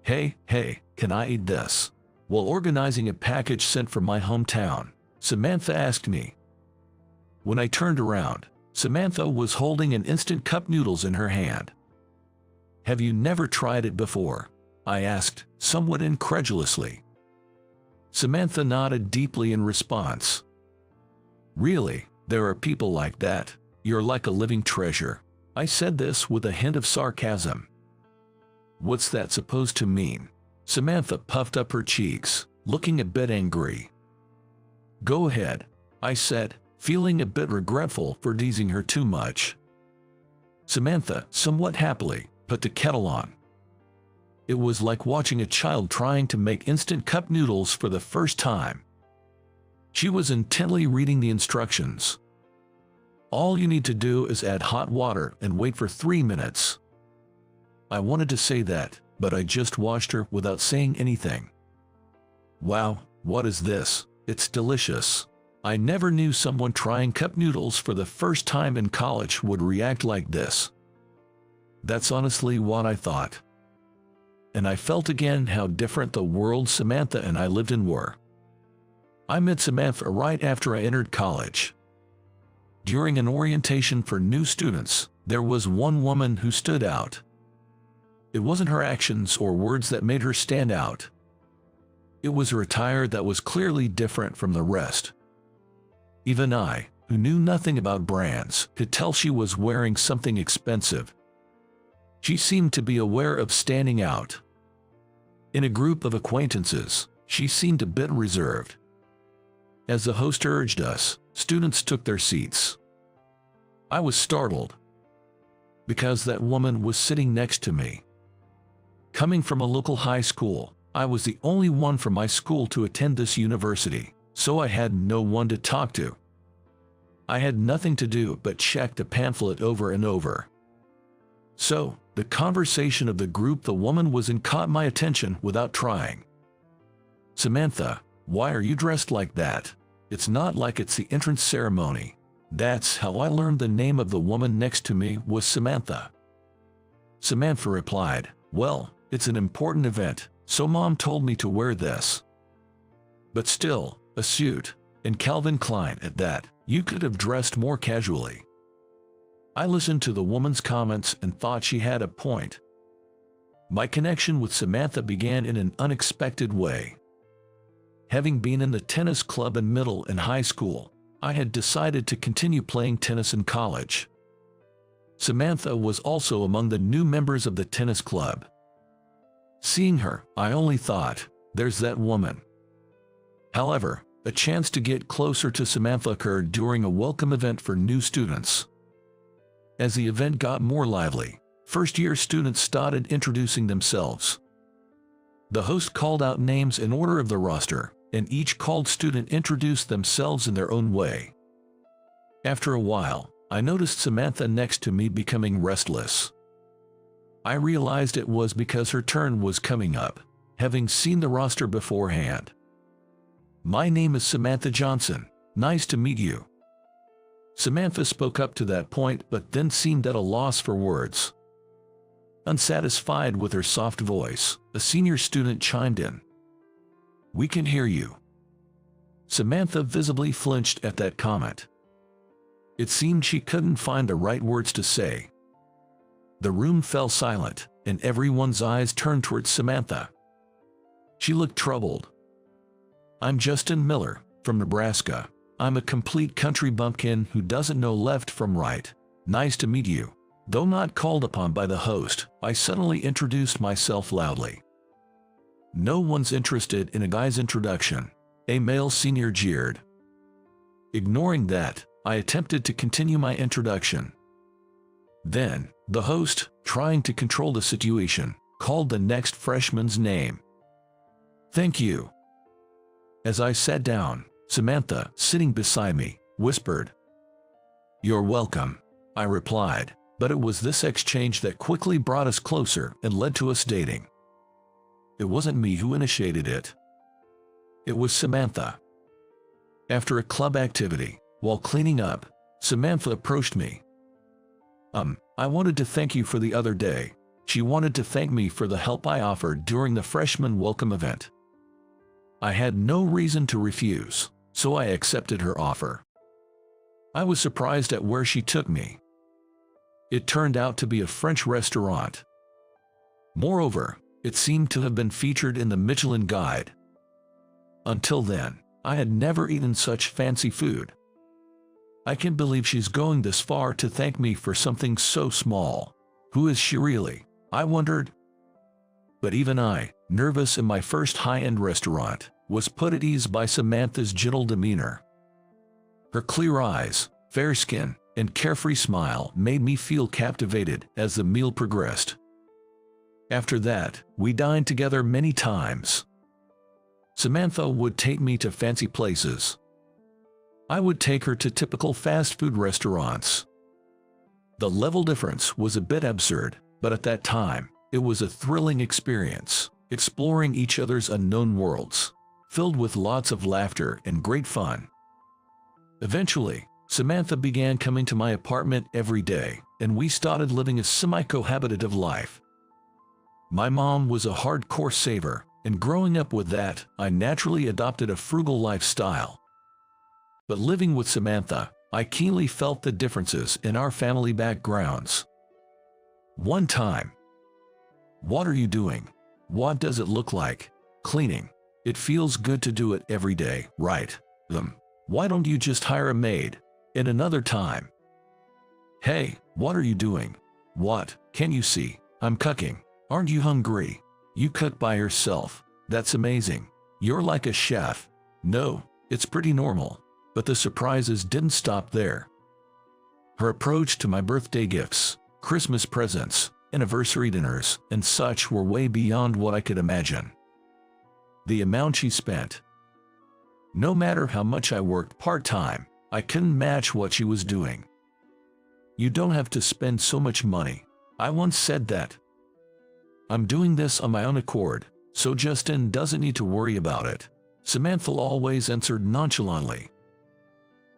Hey, can I eat this?" While organizing a package sent from my hometown, Samantha asked me. When I turned around, Samantha was holding an instant cup noodles in her hand. "Have you never tried it before?" I asked, somewhat incredulously. Samantha nodded deeply in response. "Really, there are people like that. You're like a living treasure." I said this with a hint of sarcasm. "What's that supposed to mean?" Samantha puffed up her cheeks, looking a bit angry. "Go ahead," I said, feeling a bit regretful for teasing her too much. Samantha, somewhat happily, put the kettle on. It was like watching a child trying to make instant cup noodles for the first time. She was intently reading the instructions. "All you need to do is add hot water and wait for 3 minutes." I wanted to say that, but I just watched her without saying anything. Wow, what is this? It's delicious. I never knew someone trying cup noodles for the first time in college would react like this. That's honestly what I thought. And I felt again how different the world Samantha and I lived in were. I met Samantha right after I entered college. During an orientation for new students, there was one woman who stood out. It wasn't her actions or words that made her stand out. It was her attire that was clearly different from the rest. Even I, who knew nothing about brands, could tell she was wearing something expensive. She seemed to be aware of standing out. In a group of acquaintances, she seemed a bit reserved. As the host urged us, students took their seats. I was startled, because that woman was sitting next to me. Coming from a local high school, I was the only one from my school to attend this university, so I had no one to talk to. I had nothing to do but check the pamphlet over and over. So, the conversation of the group the woman was in caught my attention without trying. "Samantha, why are you dressed like that? It's not like it's the entrance ceremony." That's how I learned the name of the woman next to me was Samantha. Samantha replied, "Well, it's an important event, so Mom told me to wear this." But still, a suit, and Calvin Klein at that, you could have dressed more casually. I listened to the woman's comments and thought she had a point. My connection with Samantha began in an unexpected way. Having been in the tennis club in middle and high school, I had decided to continue playing tennis in college. Samantha was also among the new members of the tennis club. Seeing her, I only thought, there's that woman. However, a chance to get closer to Samantha occurred during a welcome event for new students. As the event got more lively, first-year students started introducing themselves. The host called out names in order of the roster, and each called student introduced themselves in their own way. After a while, I noticed Samantha next to me becoming restless. I realized it was because her turn was coming up, having seen the roster beforehand. "My name is Samantha Johnson. Nice to meet you." Samantha spoke up to that point but then seemed at a loss for words. Unsatisfied with her soft voice, a senior student chimed in. "We can hear you." Samantha visibly flinched at that comment. It seemed she couldn't find the right words to say. The room fell silent, and everyone's eyes turned towards Samantha. She looked troubled. "I'm Justin Miller, from Nebraska. I'm a complete country bumpkin who doesn't know left from right. Nice to meet you." Though not called upon by the host, I suddenly introduced myself loudly. "No one's interested in a guy's introduction," a male senior jeered. Ignoring that, I attempted to continue my introduction. Then, the host, trying to control the situation, called the next freshman's name. "Thank you." As I sat down, Samantha, sitting beside me, whispered, "You're welcome," I replied, but it was this exchange that quickly brought us closer and led to us dating. It wasn't me who initiated it. It was Samantha. After a club activity, while cleaning up, Samantha approached me. I wanted to thank you for the other day. She wanted to thank me for the help I offered during the freshman welcome event. I had no reason to refuse, so I accepted her offer. I was surprised at where she took me. It turned out to be a French restaurant. Moreover, it seemed to have been featured in the Michelin Guide. Until then, I had never eaten such fancy food. I can't believe she's going this far to thank me for something so small. Who is she really? I wondered. But even I, nervous in my first high-end restaurant, was put at ease by Samantha's gentle demeanor. Her clear eyes, fair skin, and carefree smile made me feel captivated as the meal progressed. After that, we dined together many times. Samantha would take me to fancy places. I would take her to typical fast food restaurants. The level difference was a bit absurd, but at that time, it was a thrilling experience, exploring each other's unknown worlds, filled with lots of laughter and great fun. Eventually, Samantha began coming to my apartment every day, and we started living a semi-cohabitative life. My mom was a hardcore saver, and growing up with that, I naturally adopted a frugal lifestyle. But living with Samantha, I keenly felt the differences in our family backgrounds. One time, "What are you doing? What does it look like?" "Cleaning. It feels good to do it every day, right? Why don't you just hire a maid?" And another time, "Hey, what are you doing?" "What, can you see? I'm cooking. Aren't you hungry? You cook by yourself. That's amazing. You're like a chef." No, it's pretty normal. But the surprises didn't stop there. Her approach to my birthday gifts, Christmas presents, anniversary dinners, and such were way beyond what I could imagine. The amount she spent. No matter how much I worked part-time, I couldn't match what she was doing. "You don't have to spend so much money." I once said that. "I'm doing this on my own accord, so Justin doesn't need to worry about it," Samantha always answered nonchalantly.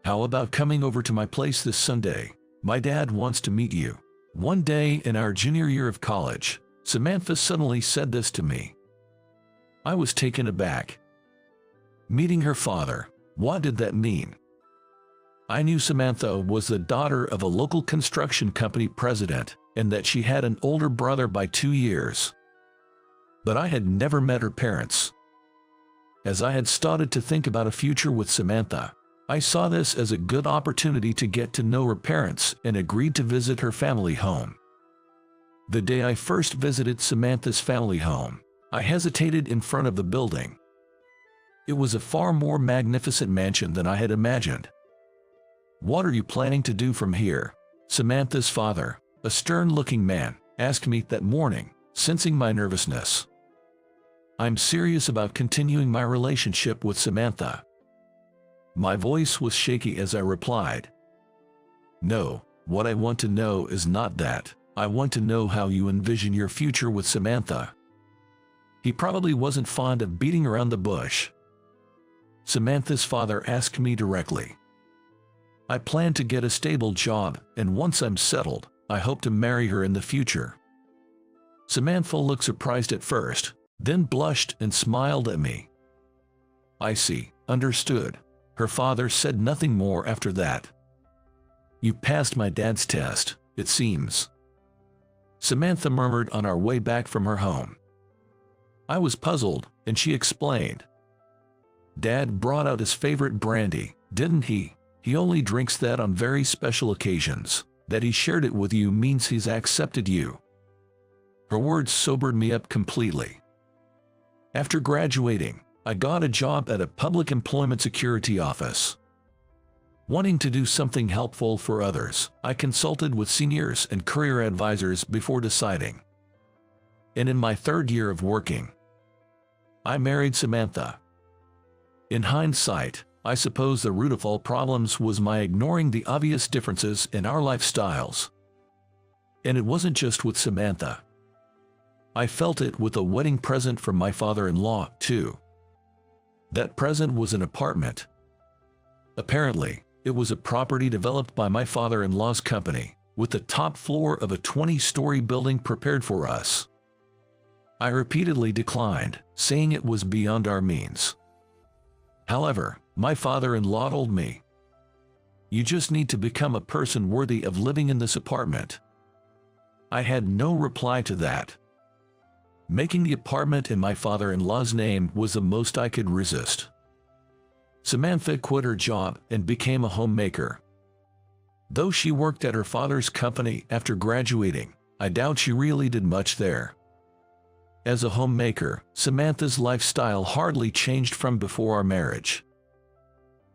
"How about coming over to my place this Sunday? My dad wants to meet you." One day in our junior year of college, Samantha suddenly said this to me. I was taken aback. Meeting her father, what did that mean? I knew Samantha was the daughter of a local construction company president and that she had an older brother by 2 years. But I had never met her parents. As I had started to think about a future with Samantha, I saw this as a good opportunity to get to know her parents and agreed to visit her family home. The day I first visited Samantha's family home, I hesitated in front of the building. It was a far more magnificent mansion than I had imagined. "What are you planning to do from here?" Samantha's father, a stern-looking man, asked me that morning, sensing my nervousness. "I'm serious about continuing my relationship with Samantha." My voice was shaky as I replied, "No, what I want to know is not that. I want to know how you envision your future with Samantha." He probably wasn't fond of beating around the bush. Samantha's father asked me directly. "I plan to get a stable job, and once I'm settled, I hope to marry her in the future." Samantha looked surprised at first, then blushed and smiled at me. "I see, understood." Her father said nothing more after that. "You passed my dad's test, it seems," Samantha murmured on our way back from her home. I was puzzled, and she explained. "Dad brought out his favorite brandy, didn't he? He only drinks that on very special occasions. That he shared it with you means he's accepted you." Her words sobered me up completely. After graduating, I got a job at a public employment security office. Wanting to do something helpful for others, I consulted with seniors and career advisors before deciding. And in my 3rd year of working, I married Samantha. In hindsight, I suppose the root of all problems was my ignoring the obvious differences in our lifestyles. And it wasn't just with Samantha. I felt it with a wedding present from my father-in-law, too. That present was an apartment. Apparently, it was a property developed by my father-in-law's company, with the top floor of a 20-story building prepared for us. I repeatedly declined, saying it was beyond our means. However, my father-in-law told me, "You just need to become a person worthy of living in this apartment." I had no reply to that. Making the apartment in my father-in-law's name was the most I could resist. Samantha quit her job and became a homemaker. Though she worked at her father's company after graduating, I doubt she really did much there. As a homemaker, Samantha's lifestyle hardly changed from before our marriage.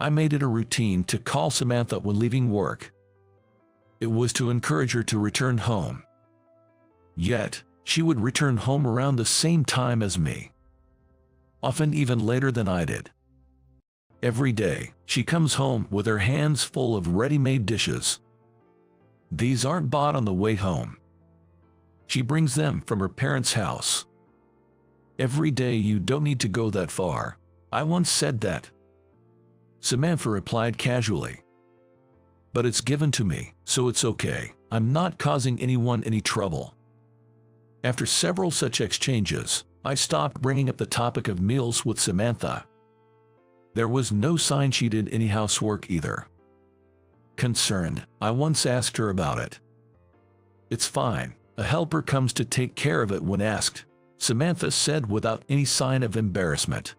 I made it a routine to call Samantha when leaving work. It was to encourage her to return home. Yet, she would return home around the same time as me. Often even later than I did. Every day, she comes home with her hands full of ready-made dishes. These aren't bought on the way home. She brings them from her parents' house. "Every day you don't need to go that far. I once said that." Samantha replied casually. "But it's given to me, so it's okay. I'm not causing anyone any trouble." After several such exchanges, I stopped bringing up the topic of meals with Samantha. There was no sign she did any housework either. Concerned, I once asked her about it. "It's fine. A helper comes to take care of it when asked," Samantha said without any sign of embarrassment.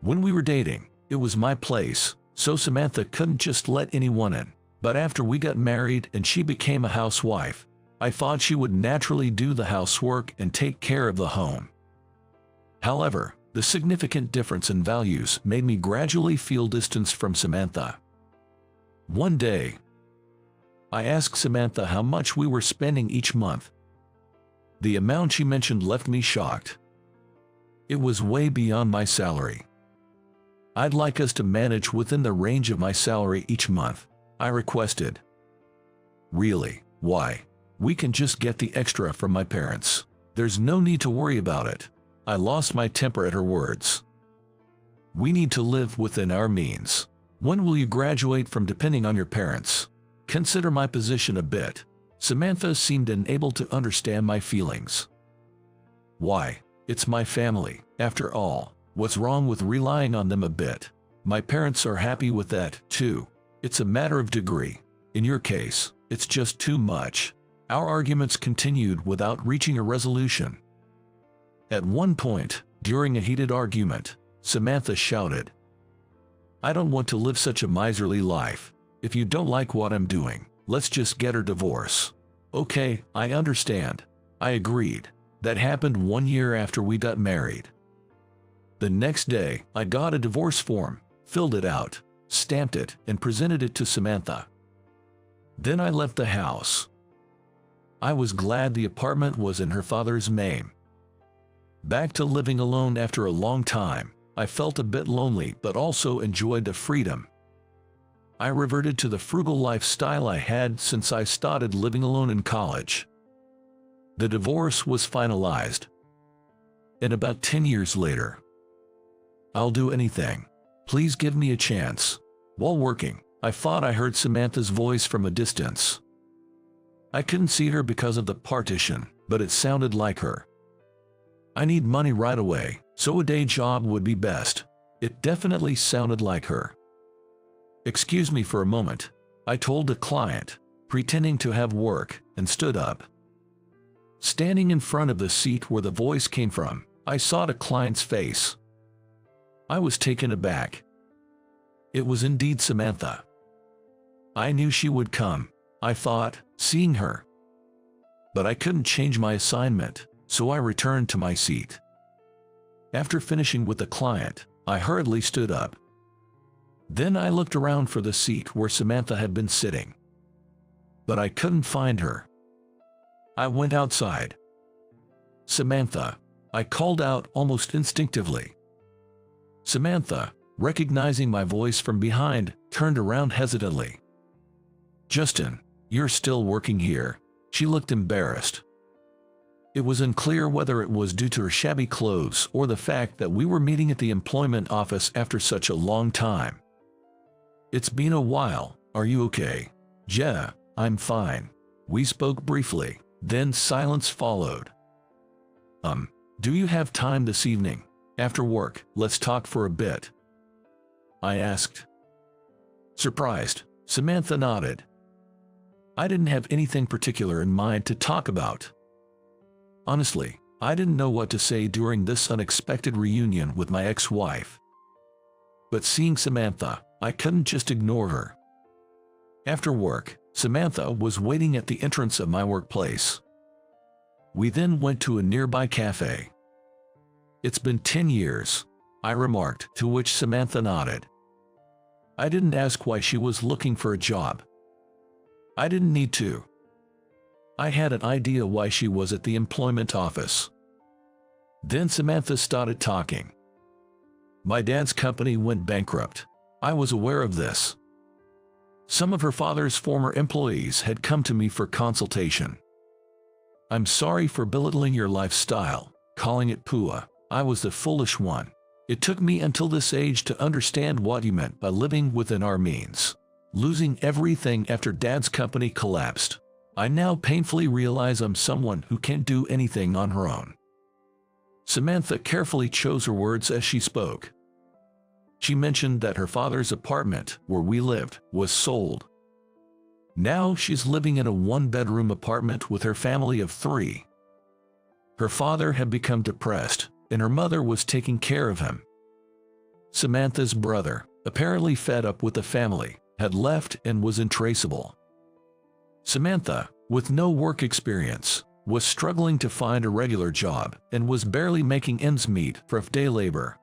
When we were dating, it was my place, so Samantha couldn't just let anyone in. But after we got married and she became a housewife, I thought she would naturally do the housework and take care of the home. However, the significant difference in values made me gradually feel distance from Samantha. One day, I asked Samantha how much we were spending each month. The amount she mentioned left me shocked. It was way beyond my salary. "I'd like us to manage within the range of my salary each month," I requested. "Really? Why? We can just get the extra from my parents. There's no need to worry about it." I lost my temper at her words. "We need to live within our means. When will you graduate from depending on your parents? Consider my position a bit." Samantha seemed unable to understand my feelings. "Why? It's my family, after all. What's wrong with relying on them a bit? My parents are happy with that, too. It's a matter of degree. In your case, it's just too much." Our arguments continued without reaching a resolution. At one point, during a heated argument, Samantha shouted, "I don't want to live such a miserly life. If you don't like what I'm doing, let's just get a divorce." "Okay, I understand." I agreed. That happened 1 year after we got married. The next day, I got a divorce form, filled it out, stamped it, and presented it to Samantha. Then I left the house. I was glad the apartment was in her father's name. Back to living alone after a long time, I felt a bit lonely but also enjoyed the freedom. I reverted to the frugal lifestyle I had since I started living alone in college. The divorce was finalized. And about 10 years later, "I'll do anything. Please give me a chance." While working, I thought I heard Samantha's voice from a distance. I couldn't see her because of the partition, but it sounded like her. "I need money right away, so a day job would be best." It definitely sounded like her. "Excuse me for a moment," I told the client, pretending to have work, and stood up. Standing in front of the seat where the voice came from, I saw the client's face. I was taken aback. It was indeed Samantha. I knew she would come, I thought, seeing her. But I couldn't change my assignment, so I returned to my seat. After finishing with the client, I hurriedly stood up. Then I looked around for the seat where Samantha had been sitting. But I couldn't find her. I went outside. "Samantha," I called out almost instinctively. Samantha, recognizing my voice from behind, turned around hesitantly. "Justin, you're still working here?" She looked embarrassed. It was unclear whether it was due to her shabby clothes or the fact that we were meeting at the employment office after such a long time. "It's been a while. Are you okay?" "Yeah, I'm fine. We spoke briefly, then silence followed. Do you have time this evening? After work, let's talk for a bit, I asked. Surprised, Samantha nodded. I didn't have anything particular in mind to talk about. Honestly, I didn't know what to say during this unexpected reunion with my ex-wife. But seeing Samantha, I couldn't just ignore her. After work, Samantha was waiting at the entrance of my workplace. We then went to a nearby cafe. It's been 10 years, I remarked, to which Samantha nodded. I didn't ask why she was looking for a job. I didn't need to. I had an idea why she was at the employment office. Then Samantha started talking. My dad's company went bankrupt. I was aware of this. Some of her father's former employees had come to me for consultation. I'm sorry for belittling your lifestyle, calling it poor. I was the foolish one. It took me until this age to understand what you meant by living within our means. Losing everything after Dad's company collapsed. I now painfully realize I'm someone who can't do anything on her own. Samantha carefully chose her words as she spoke. She mentioned that her father's apartment, where we lived, was sold. Now she's living in a one-bedroom apartment with her family of 3. Her father had become depressed, and her mother was taking care of him. Samantha's brother, apparently fed up with the family, had left and was untraceable. Samantha, with no work experience, was struggling to find a regular job and was barely making ends meet for day labor.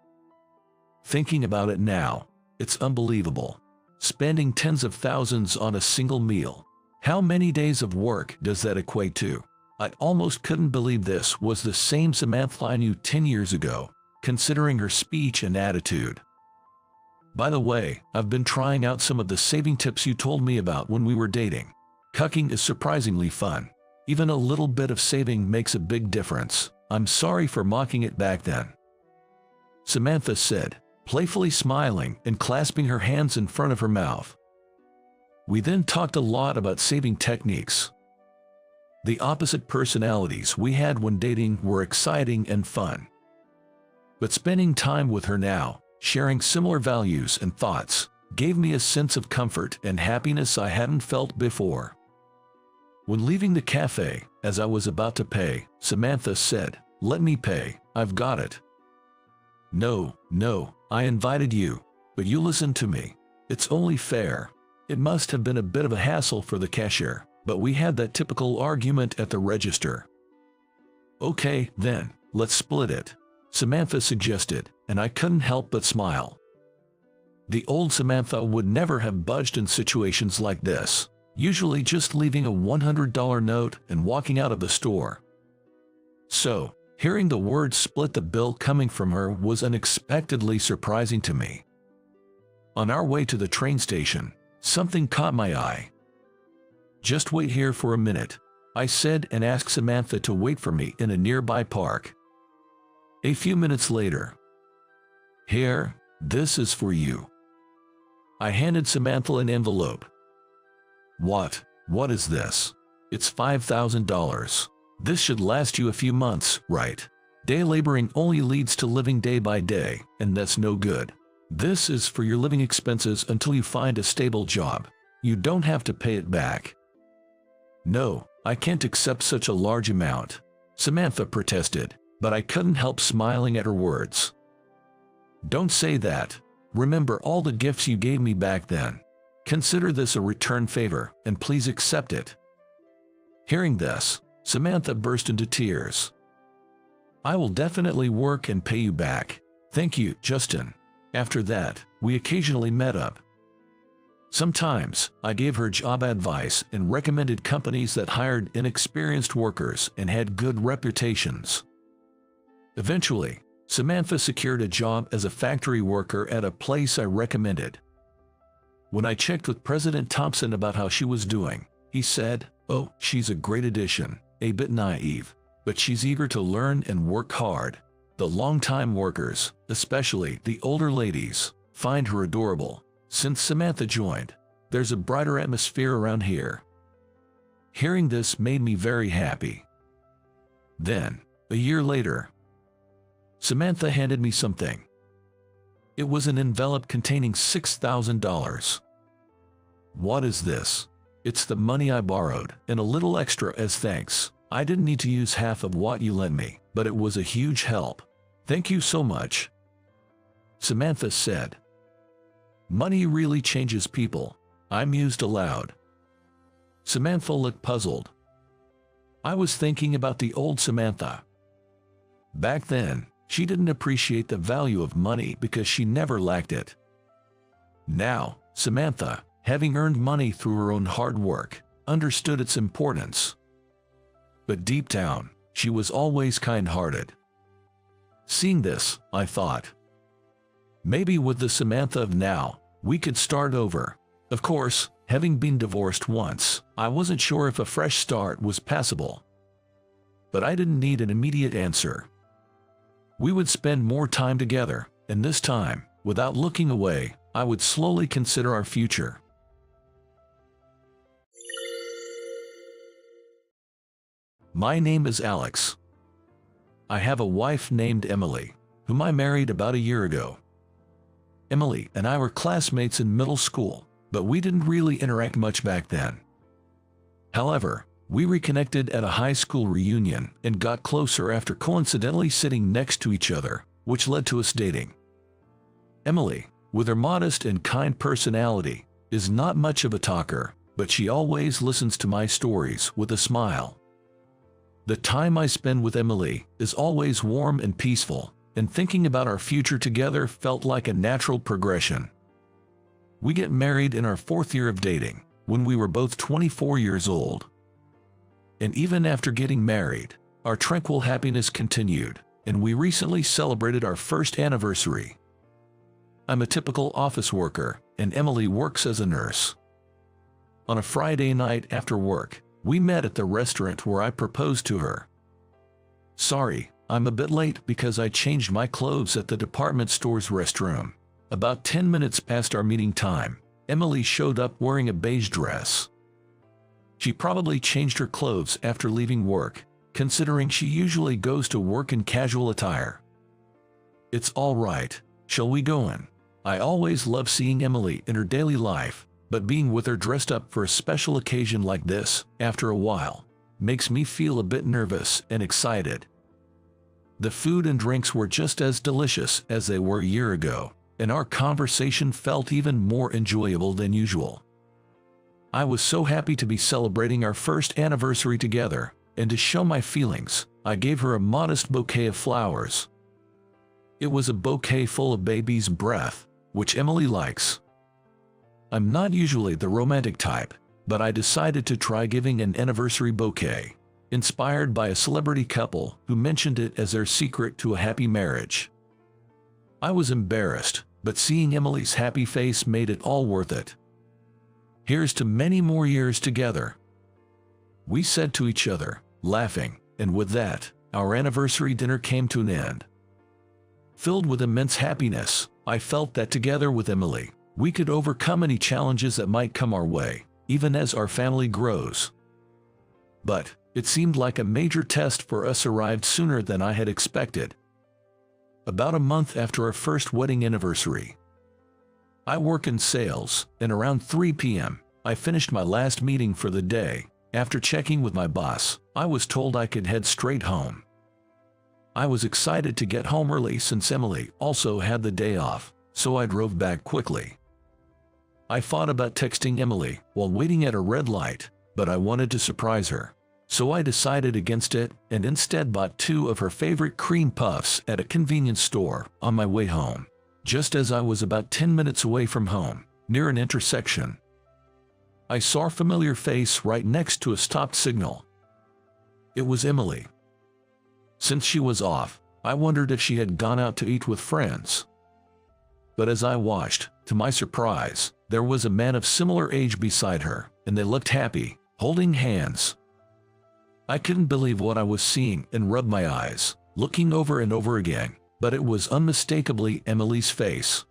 Thinking about it now, it's unbelievable. Spending tens of thousands on a single meal. How many days of work does that equate to? I almost couldn't believe this was the same Samantha I knew 10 years ago, considering her speech and attitude. By the way, I've been trying out some of the saving tips you told me about when we were dating. Cucking is surprisingly fun. Even a little bit of saving makes a big difference. I'm sorry for mocking it back then, Samantha said, playfully smiling and clasping her hands in front of her mouth. We then talked a lot about saving techniques. The opposite personalities we had when dating were exciting and fun. But spending time with her now, sharing similar values and thoughts, gave me a sense of comfort and happiness I hadn't felt before. When leaving the cafe, as I was about to pay, Samantha said, "Let me pay, I've got it." No, I invited you, but you listened to me. It's only fair. It must have been a bit of a hassle for the cashier, but we had that typical argument at the register. Okay, then, let's split it, Samantha suggested, and I couldn't help but smile. The old Samantha would never have budged in situations like this, usually just leaving a $100 note and walking out of the store. So, hearing the words "split the bill" coming from her was unexpectedly surprising to me. On our way to the train station, something caught my eye. "Just wait here for a minute," I said, and asked Samantha to wait for me in a nearby park. A few minutes later, "Here, this is for you." I handed Samantha an envelope. What is this?" "It's $5,000. This should last you a few months, right? Day laboring only leads to living day by day, and that's no good. This is for your living expenses until you find a stable job. You don't have to pay it back." "No, I can't accept such a large amount," Samantha protested, but I couldn't help smiling at her words. "Don't say that. Remember all the gifts you gave me back then. Consider this a return favor, and please accept it." Hearing this, Samantha burst into tears. "I will definitely work and pay you back. Thank you, Justin." After that, we occasionally met up. Sometimes, I gave her job advice and recommended companies that hired inexperienced workers and had good reputations. Eventually, Samantha secured a job as a factory worker at a place I recommended. When I checked with President Thompson about how she was doing, he said, "Oh, she's a great addition, a bit naive, but she's eager to learn and work hard. The long-time workers, especially the older ladies, find her adorable. Since Samantha joined, there's a brighter atmosphere around here." Hearing this made me very happy. Then, a year later, Samantha handed me something. It was an envelope containing $6,000. What is this? It's the money I borrowed, and a little extra as thanks. I didn't need to use half of what you lent me, but it was a huge help. Thank you so much, Samantha said. Money really changes people, I mused aloud. Samantha looked puzzled. I was thinking about the old Samantha. Back then, she didn't appreciate the value of money because she never lacked it. Now, Samantha, having earned money through her own hard work, understood its importance. But deep down, she was always kind-hearted. Seeing this, I thought, maybe with the Samantha of now, we could start over. Of course, having been divorced once, I wasn't sure if a fresh start was passable. But I didn't need an immediate answer. We would spend more time together, and this time, without looking away, I would slowly consider our future. My name is Alex. I have a wife named Emily, whom I married about a year ago. Emily and I were classmates in middle school, but we didn't really interact much back then. However, we reconnected at a high school reunion and got closer after coincidentally sitting next to each other, which led to us dating. Emily, with her modest and kind personality, is not much of a talker, but she always listens to my stories with a smile. The time I spend with Emily is always warm and peaceful, and thinking about our future together felt like a natural progression. We get married in our 4th year of dating, when we were both 24 years old. And even after getting married, our tranquil happiness continued, and we recently celebrated our 1st anniversary. I'm a typical office worker, and Emily works as a nurse. On a Friday night after work, we met at the restaurant where I proposed to her. Sorry, I'm a bit late because I changed my clothes at the department store's restroom. About 10 minutes past our meeting time, Emily showed up wearing a beige dress. She probably changed her clothes after leaving work, considering she usually goes to work in casual attire. It's all right, shall we go in? I always love seeing Emily in her daily life, but being with her dressed up for a special occasion like this, after a while, makes me feel a bit nervous and excited. The food and drinks were just as delicious as they were a year ago, and our conversation felt even more enjoyable than usual. I was so happy to be celebrating our 1st anniversary together, and to show my feelings, I gave her a modest bouquet of flowers. It was a bouquet full of baby's breath, which Emily likes. I'm not usually the romantic type, but I decided to try giving an anniversary bouquet, inspired by a celebrity couple who mentioned it as their secret to a happy marriage. I was embarrassed, but seeing Emily's happy face made it all worth it. Here's to many more years together, we said to each other, laughing, and with that, our anniversary dinner came to an end. Filled with immense happiness, I felt that together with Emily, we could overcome any challenges that might come our way, even as our family grows. But it seemed like a major test for us arrived sooner than I had expected. About a month after our 1st wedding anniversary. I work in sales, and around 3 p.m., I finished my last meeting for the day. After checking with my boss, I was told I could head straight home. I was excited to get home early since Emily also had the day off, so I drove back quickly. I thought about texting Emily while waiting at a red light, but I wanted to surprise her. So I decided against it and instead bought 2 of her favorite cream puffs at a convenience store on my way home. Just as I was about 10 minutes away from home, near an intersection, I saw a familiar face right next to a stopped signal. It was Emily. Since she was off, I wondered if she had gone out to eat with friends. But as I watched, to my surprise, there was a man of similar age beside her, and they looked happy, holding hands. I couldn't believe what I was seeing and rubbed my eyes, looking over and over again, but it was unmistakably Emily's face.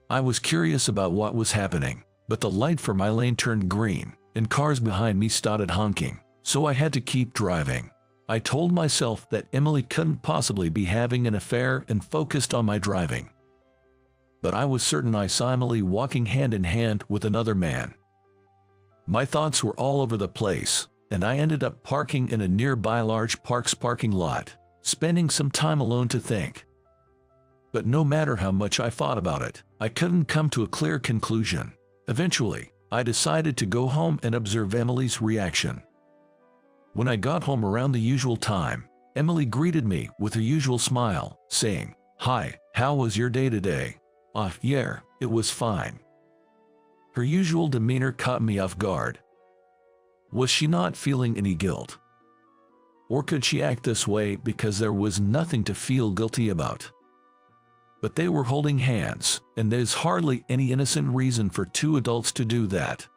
I was curious about what was happening, but the light for my lane turned green, and cars behind me started honking, so I had to keep driving. I told myself that Emily couldn't possibly be having an affair and focused on my driving. But I was certain I saw Emily walking hand in hand with another man. My thoughts were all over the place, and I ended up parking in a nearby large park's parking lot, spending some time alone to think. But no matter how much I thought about it, I couldn't come to a clear conclusion. Eventually, I decided to go home and observe Emily's reaction. When I got home around the usual time, Emily greeted me with her usual smile, saying, "Hi, how was your day today?" Yeah, it was fine." Her usual demeanor caught me off guard. Was she not feeling any guilt? Or could she act this way because there was nothing to feel guilty about? But they were holding hands, and there's hardly any innocent reason for two adults to do that.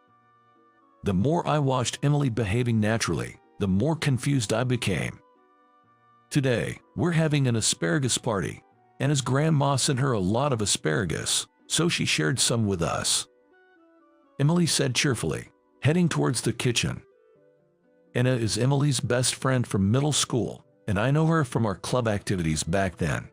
The more I watched Emily behaving naturally, the more confused I became. Today, we're having an asparagus party, and his grandma sent her a lot of asparagus, so she shared some with us. Emily said cheerfully, heading towards the kitchen. Anna is Emily's best friend from middle school, and I know her from our club activities back then.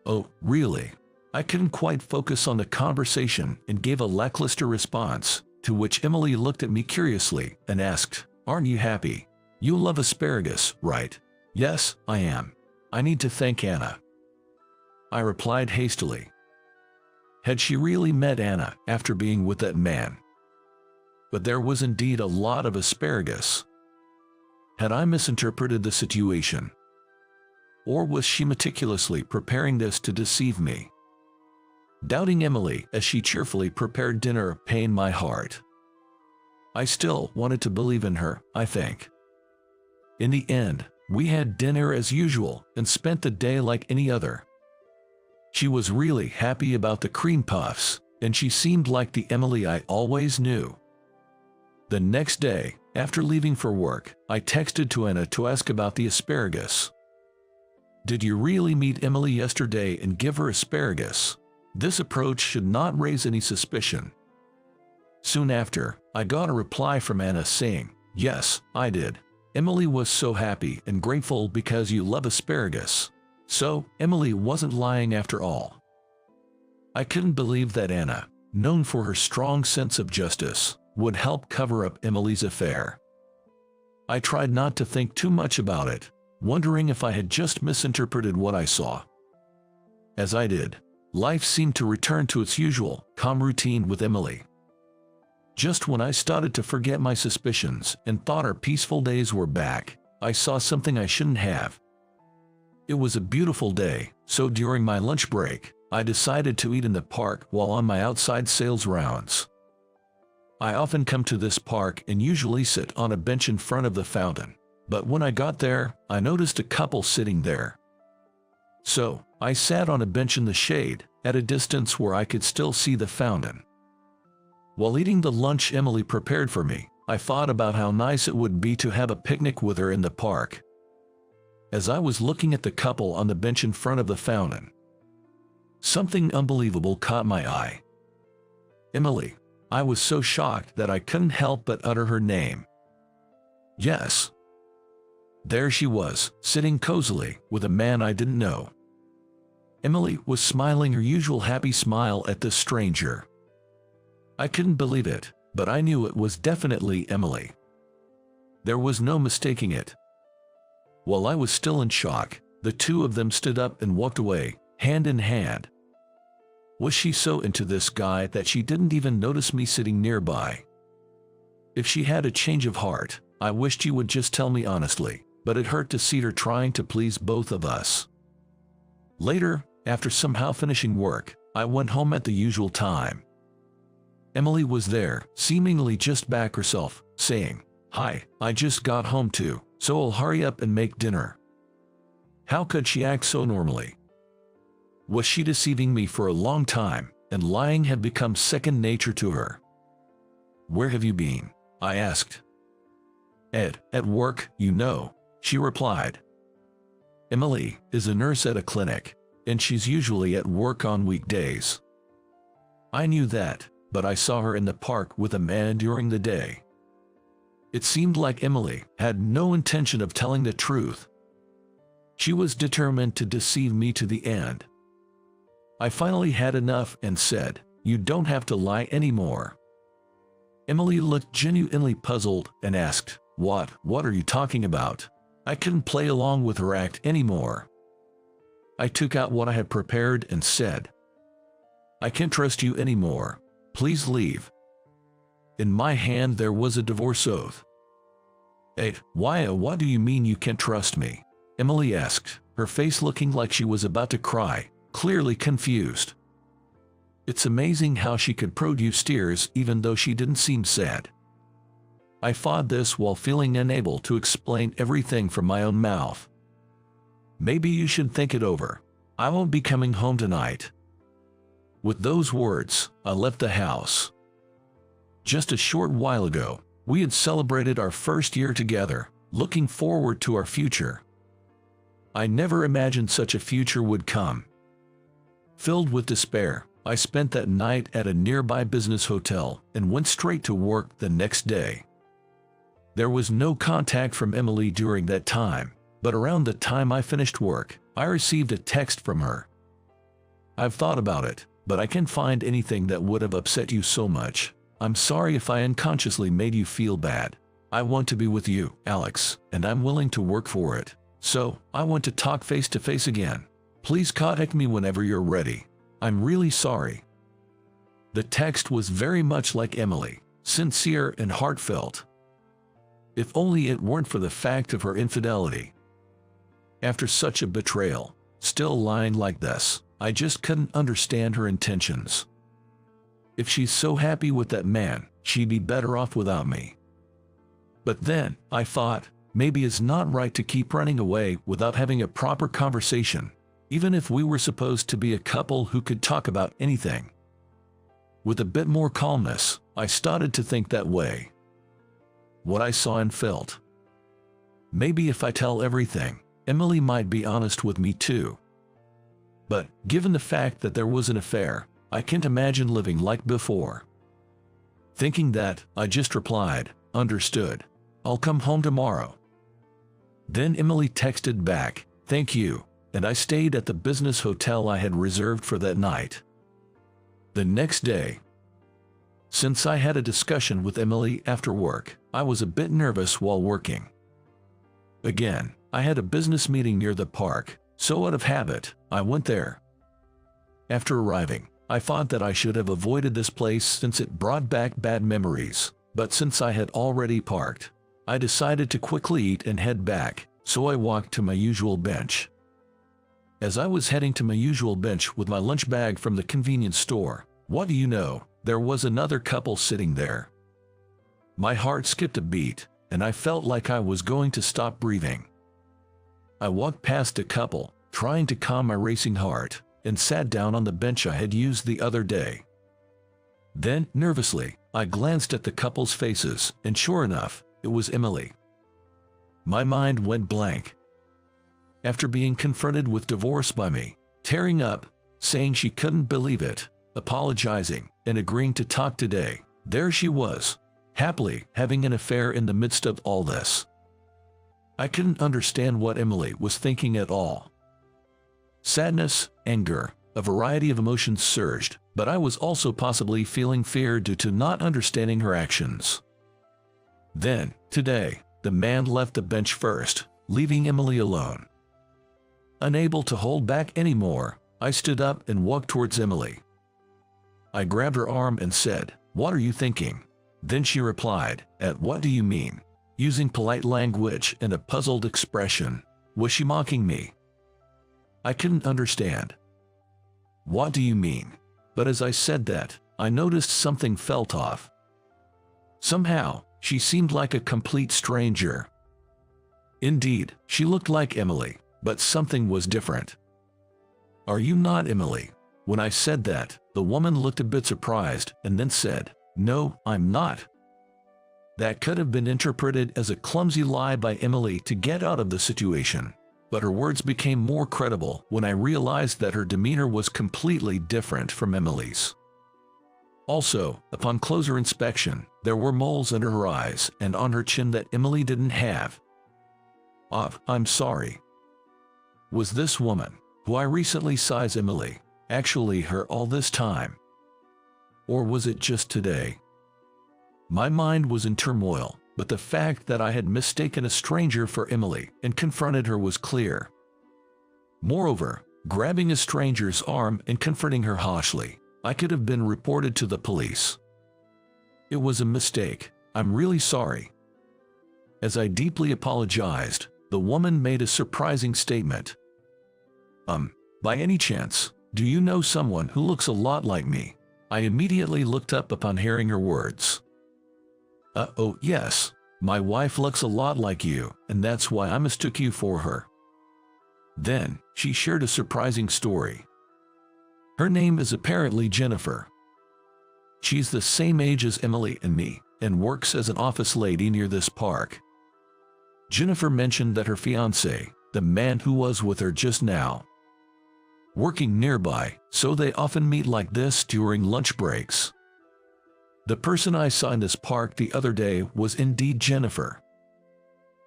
Oh, really? I couldn't quite focus on the conversation and gave a lackluster response, to which Emily looked at me curiously and asked, "Aren't you happy? You love asparagus, right?" "Yes, I am. I need to thank Anna," I replied hastily. Had she really met Anna after being with that man? But there was indeed a lot of asparagus. Had I misinterpreted the situation? Or was she meticulously preparing this to deceive me? Doubting Emily as she cheerfully prepared dinner pained my heart. I still wanted to believe in her, I think. In the end, we had dinner as usual and spent the day like any other. She was really happy about the cream puffs, and she seemed like the Emily I always knew. The next day, after leaving for work, I texted to Anna to ask about the asparagus. "Did you really meet Emily yesterday and give her asparagus?" This approach should not raise any suspicion. Soon after, I got a reply from Anna saying, "Yes, I did. Emily was so happy and grateful because you love asparagus." So, Emily wasn't lying after all. I couldn't believe that Anna, known for her strong sense of justice, would help cover up Emily's affair. I tried not to think too much about it, wondering if I had just misinterpreted what I saw. As I did, life seemed to return to its usual, calm routine with Emily. Just when I started to forget my suspicions and thought our peaceful days were back, I saw something I shouldn't have. It was a beautiful day, so during my lunch break, I decided to eat in the park while on my outside sales rounds. I often come to this park and usually sit on a bench in front of the fountain, but when I got there, I noticed a couple sitting there. So, I sat on a bench in the shade, at a distance where I could still see the fountain. While eating the lunch Emily prepared for me, I thought about how nice it would be to have a picnic with her in the park. As I was looking at the couple on the bench in front of the fountain, something unbelievable caught my eye. Emily. I was so shocked that I couldn't help but utter her name. Yes. There she was, sitting cozily with a man I didn't know. Emily was smiling her usual happy smile at this stranger. I couldn't believe it, but I knew it was definitely Emily. There was no mistaking it. While I was still in shock, the two of them stood up and walked away, hand in hand. Was she so into this guy that she didn't even notice me sitting nearby? If she had a change of heart, I wished she would just tell me honestly, but it hurt to see her trying to please both of us. Later, after somehow finishing work, I went home at the usual time. Emily was there, seemingly just back herself, saying, "Hi, I just got home too, so I'll hurry up and make dinner." How could she act so normally? Was she deceiving me for a long time, and lying had become second nature to her? "Where have you been?" I asked. At work, you know," she replied. Emily is a nurse at a clinic, and she's usually at work on weekdays. I knew that, but I saw her in the park with a man during the day. It seemed like Emily had no intention of telling the truth. She was determined to deceive me to the end. I finally had enough and said, "You don't have to lie anymore." Emily looked genuinely puzzled and asked, What are you talking about?" I couldn't play along with her act anymore. I took out what I had prepared and said, "I can't trust you anymore. Please leave." In my hand there was a divorce oath. "Hey, what do you mean you can't trust me?" Emily asked, her face looking like she was about to cry, clearly confused. It's amazing how she could produce tears even though she didn't seem sad. I fought this while feeling unable to explain everything from my own mouth. "Maybe you should think it over. I won't be coming home tonight." With those words, I left the house. Just a short while ago, we had celebrated our first year together, looking forward to our future. I never imagined such a future would come. Filled with despair, I spent that night at a nearby business hotel and went straight to work the next day. There was no contact from Emily during that time, but around the time I finished work, I received a text from her. "I've thought about it, but I can't find anything that would have upset you so much. I'm sorry if I unconsciously made you feel bad. I want to be with you, Alex, and I'm willing to work for it. So, I want to talk face to face again. Please contact me whenever you're ready. I'm really sorry." The text was very much like Emily, sincere and heartfelt. If only it weren't for the fact of her infidelity. After such a betrayal, still lying like this, I just couldn't understand her intentions. If she's so happy with that man, she'd be better off without me. But then, I thought, maybe it's not right to keep running away without having a proper conversation, even if we were supposed to be a couple who could talk about anything. With a bit more calmness, I started to think that way. What I saw and felt. Maybe if I tell everything, Emily might be honest with me too. But, given the fact that there was an affair, I can't imagine living like before. Thinking that, I just replied, "Understood. I'll come home tomorrow." Then Emily texted back, "Thank you," and I stayed at the business hotel I had reserved for that night. The next day, since I had a discussion with Emily after work, I was a bit nervous while working. Again, I had a business meeting near the park, so out of habit, I went there. After arriving, I thought that I should have avoided this place since it brought back bad memories, but since I had already parked, I decided to quickly eat and head back, so I walked to my usual bench. As I was heading to my usual bench with my lunch bag from the convenience store, what do you know, there was another couple sitting there. My heart skipped a beat, and I felt like I was going to stop breathing. I walked past the couple, trying to calm my racing heart, and sat down on the bench I had used the other day. Then, nervously, I glanced at the couple's faces, and sure enough, it was Emily. My mind went blank. After being confronted with divorce by me, tearing up, saying she couldn't believe it, apologizing, and agreeing to talk today, there she was, happily having an affair in the midst of all this. I couldn't understand what Emily was thinking at all. Sadness, anger, a variety of emotions surged, but I was also possibly feeling fear due to not understanding her actions. Then, today, the man left the bench first, leaving Emily alone. Unable to hold back anymore, I stood up and walked towards Emily. I grabbed her arm and said, "What are you thinking?" Then she replied, "At what do you mean?" using polite language and a puzzled expression. Was she mocking me? I couldn't understand. "What do you mean?" But as I said that, I noticed something felt off. Somehow, she seemed like a complete stranger. Indeed, she looked like Emily, but something was different. "Are you not Emily?" When I said that, the woman looked a bit surprised and then said, "No, I'm not." That could have been interpreted as a clumsy lie by Emily to get out of the situation, but her words became more credible when I realized that her demeanor was completely different from Emily's. Also, upon closer inspection, there were moles under her eyes and on her chin that Emily didn't have. I'm sorry. Was this woman, who I recently saw as Emily, actually her all this time? Or was it just today? My mind was in turmoil, but the fact that I had mistaken a stranger for Emily and confronted her was clear. Moreover, grabbing a stranger's arm and confronting her harshly, I could have been reported to the police. It was a mistake. I'm really sorry. As I deeply apologized, the woman made a surprising statement. By any chance, do you know someone who looks a lot like me? I immediately looked up upon hearing her words. Oh yes, my wife looks a lot like you, and that's why I mistook you for her. Then, she shared a surprising story. Her name is apparently Jennifer. She's the same age as Emily and me, and works as an office lady near this park. Jennifer mentioned that her fiancé, the man who was with her just now, working nearby, so they often meet like this during lunch breaks. The person I saw in this park the other day was indeed Jennifer.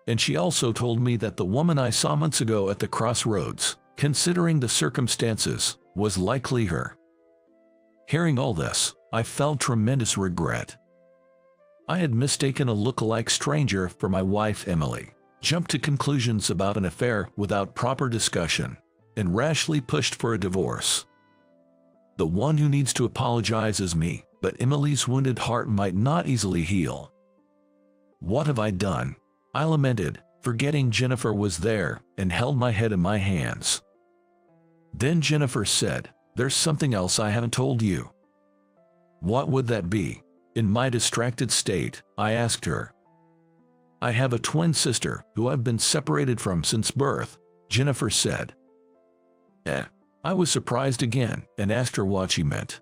And she also told me that the woman I saw months ago at the crossroads, considering the circumstances, was likely her. Hearing all this, I felt tremendous regret. I had mistaken a look-alike stranger for my wife Emily, jumped to conclusions about an affair without proper discussion, and rashly pushed for a divorce. The one who needs to apologize is me, but Emily's wounded heart might not easily heal. What have I done? I lamented, forgetting Jennifer was there, and held my head in my hands. Then Jennifer said, "There's something else I haven't told you." What would that be? In my distracted state, I asked her. "I have a twin sister who I've been separated from since birth," Jennifer said. I was surprised again and asked her what she meant.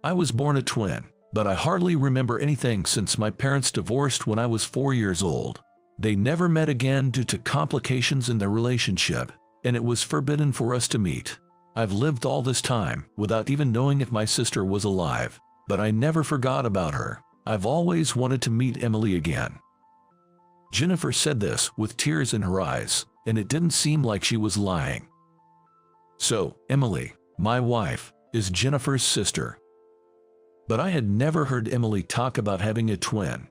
"I was born a twin, but I hardly remember anything since my parents divorced when I was 4 years old. They never met again due to complications in their relationship, and it was forbidden for us to meet. I've lived all this time without even knowing if my sister was alive, but I never forgot about her. I've always wanted to meet Emily again." Jennifer said this with tears in her eyes, and it didn't seem like she was lying. So, Emily, my wife, is Jennifer's sister. But I had never heard Emily talk about having a twin.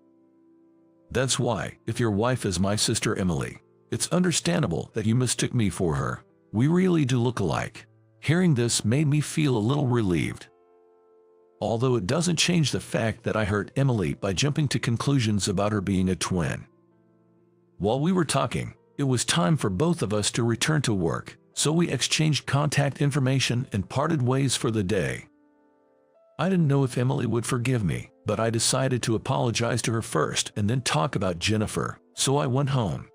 That's why, if your wife is my sister Emily, it's understandable that you mistook me for her. We really do look alike. Hearing this made me feel a little relieved. Although it doesn't change the fact that I hurt Emily by jumping to conclusions about her being a twin. While we were talking, it was time for both of us to return to work, so we exchanged contact information and parted ways for the day. I didn't know if Emily would forgive me, but I decided to apologize to her first and then talk about Jennifer, so I went home.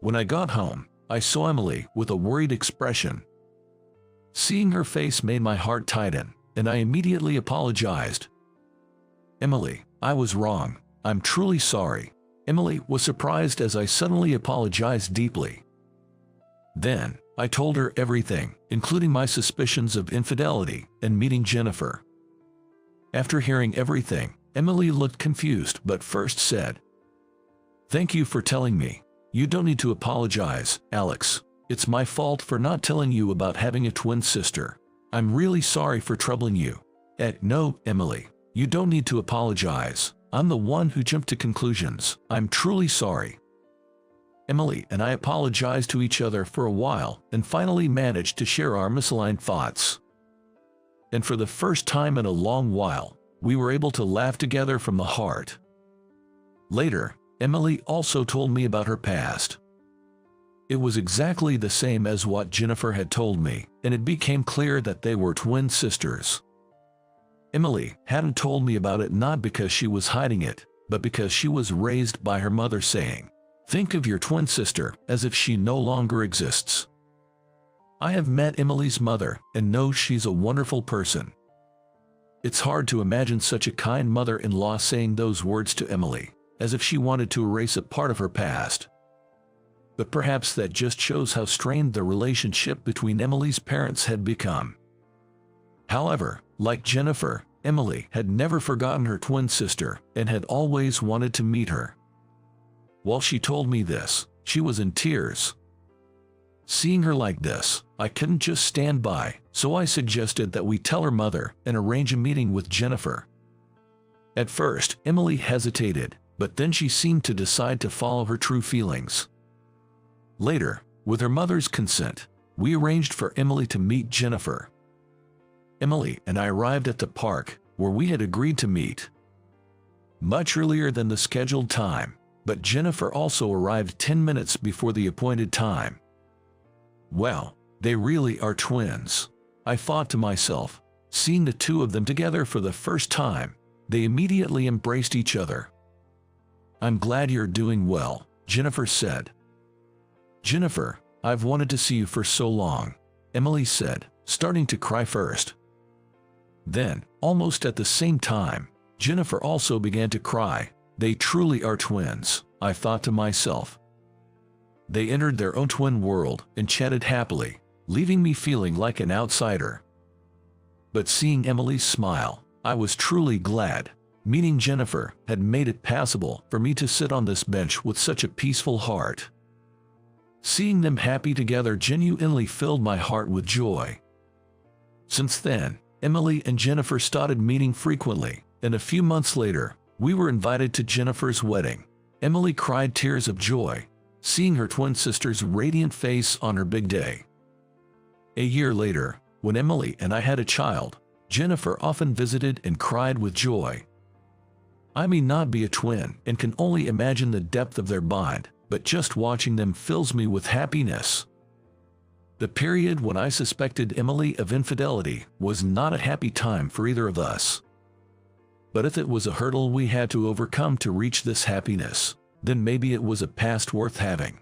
When I got home, I saw Emily with a worried expression. Seeing her face made my heart tighten, and I immediately apologized. "Emily, I was wrong. I'm truly sorry." Emily was surprised as I suddenly apologized deeply. Then, I told her everything, including my suspicions of infidelity and meeting Jennifer. After hearing everything, Emily looked confused but first said, "Thank you for telling me. You don't need to apologize, Alex. It's my fault for not telling you about having a twin sister. I'm really sorry for troubling you." No, Emily, you don't need to apologize. I'm the one who jumped to conclusions. I'm truly sorry." Emily and I apologized to each other for a while and finally managed to share our misaligned thoughts. And for the first time in a long while, we were able to laugh together from the heart. Later, Emily also told me about her past. It was exactly the same as what Jennifer had told me, and it became clear that they were twin sisters. Emily hadn't told me about it not because she was hiding it, but because she was raised by her mother saying, "Think of your twin sister as if she no longer exists." I have met Emily's mother and know she's a wonderful person. It's hard to imagine such a kind mother-in-law saying those words to Emily, as if she wanted to erase a part of her past. But perhaps that just shows how strained the relationship between Emily's parents had become. However, like Jennifer, Emily had never forgotten her twin sister and had always wanted to meet her. While she told me this, she was in tears. Seeing her like this, I couldn't just stand by, so I suggested that we tell her mother and arrange a meeting with Jennifer. At first, Emily hesitated, but then she seemed to decide to follow her true feelings. Later, with her mother's consent, we arranged for Emily to meet Jennifer. Emily and I arrived at the park, where we had agreed to meet. Much earlier than the scheduled time, but Jennifer also arrived 10 minutes before the appointed time. Well, they really are twins, I thought to myself. Seeing the two of them together for the first time, they immediately embraced each other. "I'm glad you're doing well," Jennifer said. "Jennifer, I've wanted to see you for so long," Emily said, starting to cry first. Then, almost at the same time, Jennifer also began to cry. They truly are twins, I thought to myself. They entered their own twin world and chatted happily, leaving me feeling like an outsider. But seeing Emily's smile, I was truly glad. Meeting Jennifer had made it possible for me to sit on this bench with such a peaceful heart. Seeing them happy together genuinely filled my heart with joy. Since then, Emily and Jennifer started meeting frequently, and a few months later, we were invited to Jennifer's wedding. Emily cried tears of joy, seeing her twin sister's radiant face on her big day. A year later, when Emily and I had a child, Jennifer often visited and cried with joy. I may not be a twin and can only imagine the depth of their bond, but just watching them fills me with happiness. The period when I suspected Emily of infidelity was not a happy time for either of us. But if it was a hurdle we had to overcome to reach this happiness, then maybe it was a past worth having.